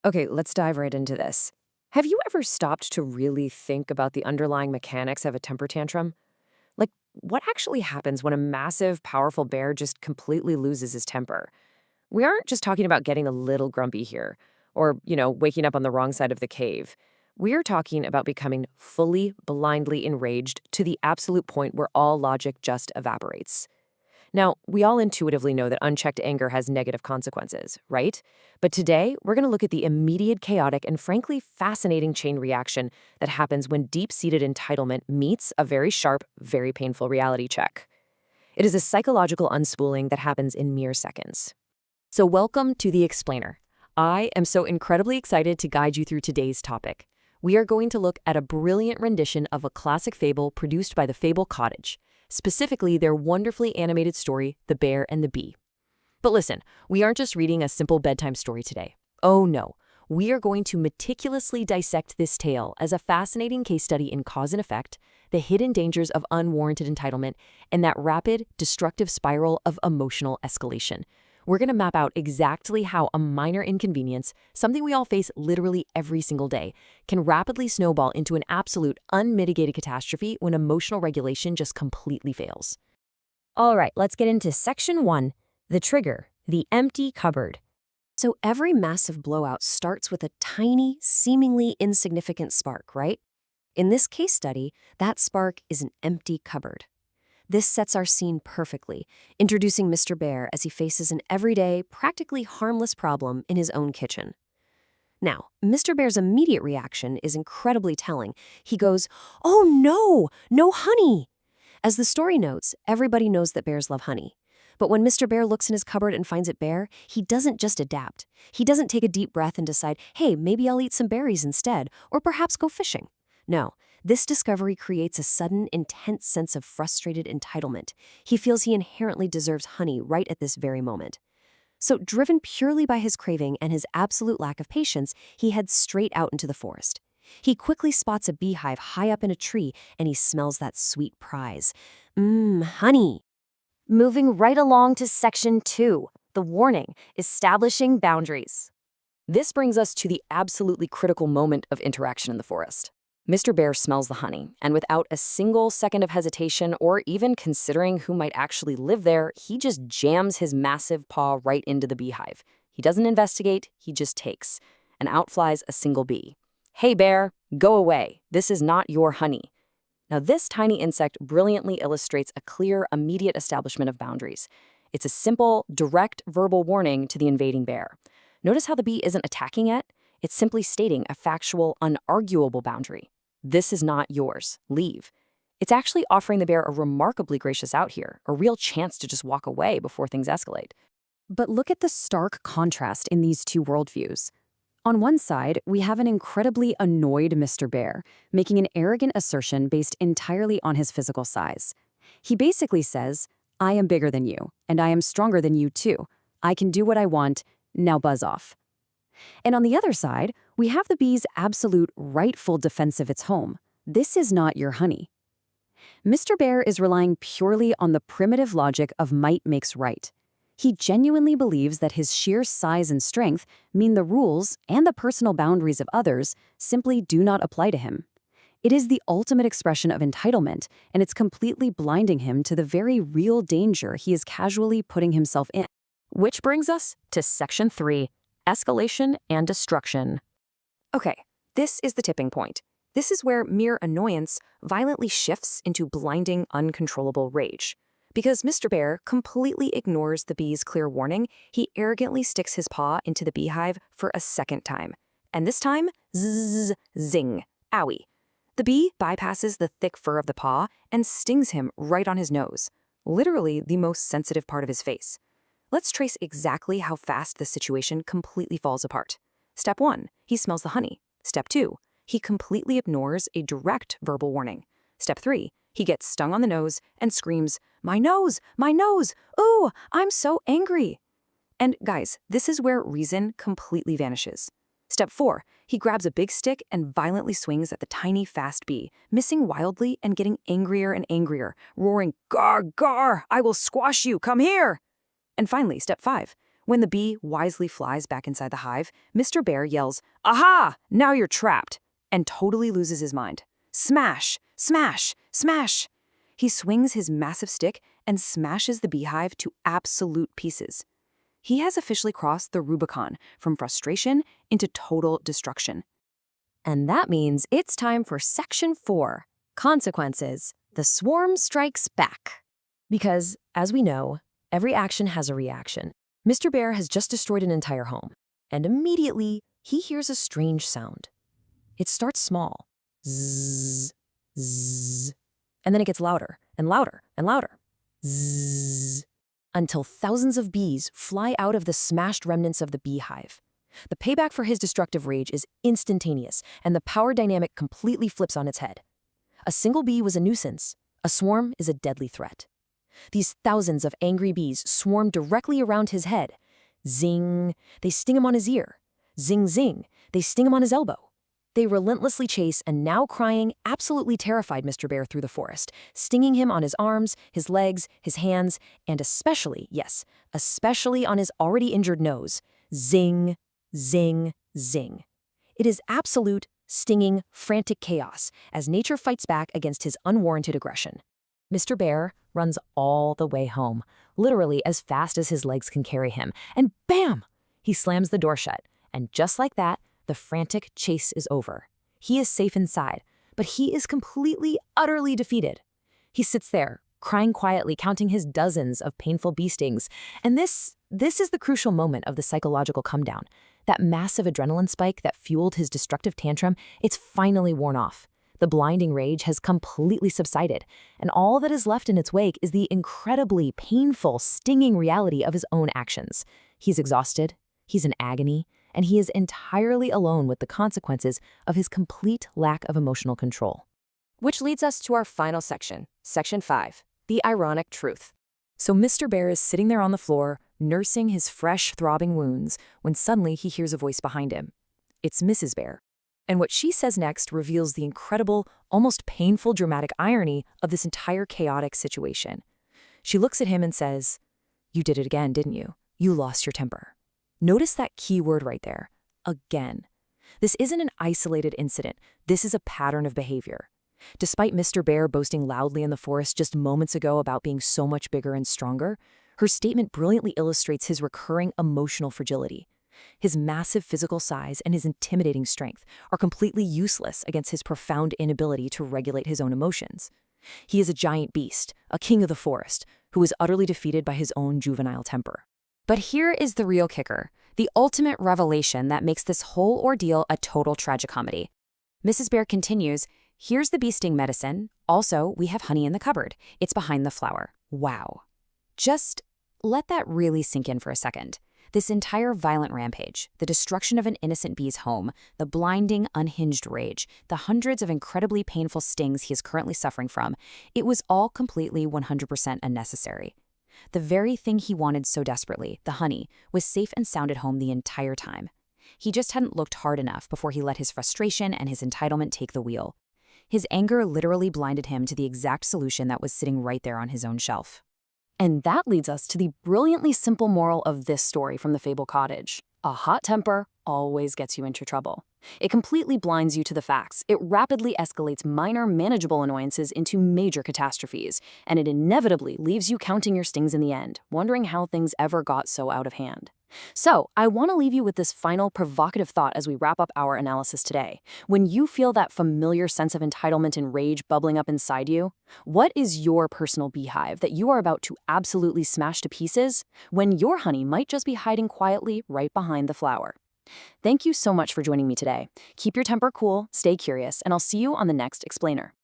Okay, let's dive right into this. Have you ever stopped to really think about the underlying mechanics of a temper tantrum? Like, what actually happens when a massive, powerful bear just completely loses his temper? We aren't just talking about getting a little grumpy here, or, waking up on the wrong side of the cave. We're talking about becoming fully, blindly enraged to the absolute point where all logic just evaporates. Now, we all intuitively know that unchecked anger has negative consequences, right? But today, we're going to look at the immediate, chaotic, and frankly fascinating chain reaction that happens when deep-seated entitlement meets a very sharp, very painful reality check. It is a psychological unspooling that happens in mere seconds. So welcome to The Explainer. I am so incredibly excited to guide you through today's topic. We are going to look at a brilliant rendition of a classic fable produced by the Fable Cottage, specifically their wonderfully animated story, The Bear and the Bee. But listen, we aren't just reading a simple bedtime story today. Oh no, we are going to meticulously dissect this tale as a fascinating case study in cause and effect, the hidden dangers of unwarranted entitlement, and that rapid, destructive spiral of emotional escalation. We're going to map out exactly how a minor inconvenience, something we all face literally every single day, can rapidly snowball into an absolute unmitigated catastrophe when emotional regulation just completely fails. All right, let's get into Section 1, the trigger, the empty cupboard. So every massive blowout starts with a tiny, seemingly insignificant spark, right? In this case study, that spark is an empty cupboard. This sets our scene perfectly, introducing Mr. Bear as he faces an everyday, practically harmless problem in his own kitchen. Now, Mr. Bear's immediate reaction is incredibly telling. He goes, "Oh no, no honey!" As the story notes, everybody knows that bears love honey. But when Mr. Bear looks in his cupboard and finds it bare, he doesn't just adapt. He doesn't take a deep breath and decide, hey, maybe I'll eat some berries instead, or perhaps go fishing. No, this discovery creates a sudden, intense sense of frustrated entitlement. He feels he inherently deserves honey right at this very moment. So, driven purely by his craving and his absolute lack of patience, he heads straight out into the forest. He quickly spots a beehive high up in a tree, and he smells that sweet prize. Honey. Moving right along to Section 2, the warning, establishing boundaries. This brings us to the absolutely critical moment of interaction in the forest. Mr. Bear smells the honey, and without a single second of hesitation or even considering who might actually live there, he just jams his massive paw right into the beehive. He doesn't investigate, he just takes. And out flies a single bee. "Hey, Bear, go away. This is not your honey." Now, this tiny insect brilliantly illustrates a clear, immediate establishment of boundaries. It's a simple, direct verbal warning to the invading bear. Notice how the bee isn't attacking it? It's simply stating a factual, unarguable boundary. This is not yours. Leave. It's actually offering the bear a remarkably gracious out here, a real chance to just walk away before things escalate. But look at the stark contrast in these two worldviews. On one side, we have an incredibly annoyed Mr. Bear, making an arrogant assertion based entirely on his physical size. He basically says, "I am bigger than you, and I am stronger than you too. I can do what I want, now buzz off." And on the other side, we have the bee's absolute rightful defense of its home. This is not your honey. Mr. Bear is relying purely on the primitive logic of might makes right. He genuinely believes that his sheer size and strength mean the rules and the personal boundaries of others simply do not apply to him. It is the ultimate expression of entitlement, and it's completely blinding him to the very real danger he is casually putting himself in. Which brings us to Section 3, escalation and destruction. Okay, this is the tipping point. This is where mere annoyance violently shifts into blinding, uncontrollable rage. Because Mr. Bear completely ignores the bee's clear warning, he arrogantly sticks his paw into the beehive for a second time. And this time, zzz, zing, owie. The bee bypasses the thick fur of the paw and stings him right on his nose, literally the most sensitive part of his face. Let's trace exactly how fast the situation completely falls apart. Step 1, he smells the honey. Step 2, he completely ignores a direct verbal warning. Step 3, he gets stung on the nose and screams, my nose, ooh, I'm so angry." And guys, this is where reason completely vanishes. Step 4, he grabs a big stick and violently swings at the tiny, fast bee, missing wildly and getting angrier and angrier, roaring, "Gar, gar, I will squash you, come here!" And finally, Step 5, When the bee wisely flies back inside the hive, Mr. Bear yells, "Aha! Now you're trapped!" and totally loses his mind. Smash! Smash! Smash! He swings his massive stick and smashes the beehive to absolute pieces. He has officially crossed the Rubicon from frustration into total destruction. And that means it's time for Section 4, Consequences. The Swarm Strikes Back. Because, as we know, every action has a reaction. Mr. Bear has just destroyed an entire home, and immediately he hears a strange sound. It starts small, zzz, zzz, and then it gets louder and louder and louder, zzz, until thousands of bees fly out of the smashed remnants of the beehive. The payback for his destructive rage is instantaneous, and the power dynamic completely flips on its head. A single bee was a nuisance. A swarm is a deadly threat. These thousands of angry bees swarm directly around his head. Zing, they sting him on his ear. Zing, zing, they sting him on his elbow. They relentlessly chase a now crying, absolutely terrified Mr. Bear through the forest, stinging him on his arms, his legs, his hands, and especially, yes, especially on his already injured nose. Zing, zing, zing. It is absolute, stinging, frantic chaos as nature fights back against his unwarranted aggression. Mr. Bear runs all the way home, literally as fast as his legs can carry him, and bam! He slams the door shut, and just like that, the frantic chase is over. He is safe inside, but he is completely, utterly defeated. He sits there, crying quietly, counting his dozens of painful bee stings, and this is the crucial moment of the psychological comedown. That massive adrenaline spike that fueled his destructive tantrum, it's finally worn off. The blinding rage has completely subsided, and all that is left in its wake is the incredibly painful, stinging reality of his own actions. He's exhausted, he's in agony, and he is entirely alone with the consequences of his complete lack of emotional control. Which leads us to our final section, Section 5, the ironic truth. So Mr. Bear is sitting there on the floor, nursing his fresh, throbbing wounds, when suddenly he hears a voice behind him. It's Mrs. Bear. And what she says next reveals the incredible, almost painful dramatic irony of this entire chaotic situation. She looks at him and says, "You did it again, didn't you? You lost your temper." Notice that key word right there, again. This isn't an isolated incident. This is a pattern of behavior. Despite Mr. Bear boasting loudly in the forest just moments ago about being so much bigger and stronger, her statement brilliantly illustrates his recurring emotional fragility. His massive physical size and his intimidating strength are completely useless against his profound inability to regulate his own emotions. He is a giant beast, a king of the forest, who is utterly defeated by his own juvenile temper. But here is the real kicker, the ultimate revelation that makes this whole ordeal a total tragicomedy. Mrs. Bear continues, "Here's the bee sting medicine. Also, we have honey in the cupboard. It's behind the flower." Wow. Just let that really sink in for a second. This entire violent rampage, the destruction of an innocent bee's home, the blinding, unhinged rage, the hundreds of incredibly painful stings he is currently suffering from, it was all completely 100% unnecessary. The very thing he wanted so desperately, the honey, was safe and sound at home the entire time. He just hadn't looked hard enough before he let his frustration and his entitlement take the wheel. His anger literally blinded him to the exact solution that was sitting right there on his own shelf. And that leads us to the brilliantly simple moral of this story from the Fable Cottage. A hot temper always gets you into trouble. It completely blinds you to the facts. It rapidly escalates minor, manageable annoyances into major catastrophes, and it inevitably leaves you counting your stings in the end, wondering how things ever got so out of hand. So, I want to leave you with this final provocative thought as we wrap up our analysis today. When you feel that familiar sense of entitlement and rage bubbling up inside you, what is your personal beehive that you are about to absolutely smash to pieces when your honey might just be hiding quietly right behind the flower? Thank you so much for joining me today. Keep your temper cool, stay curious, and I'll see you on the next Explainer.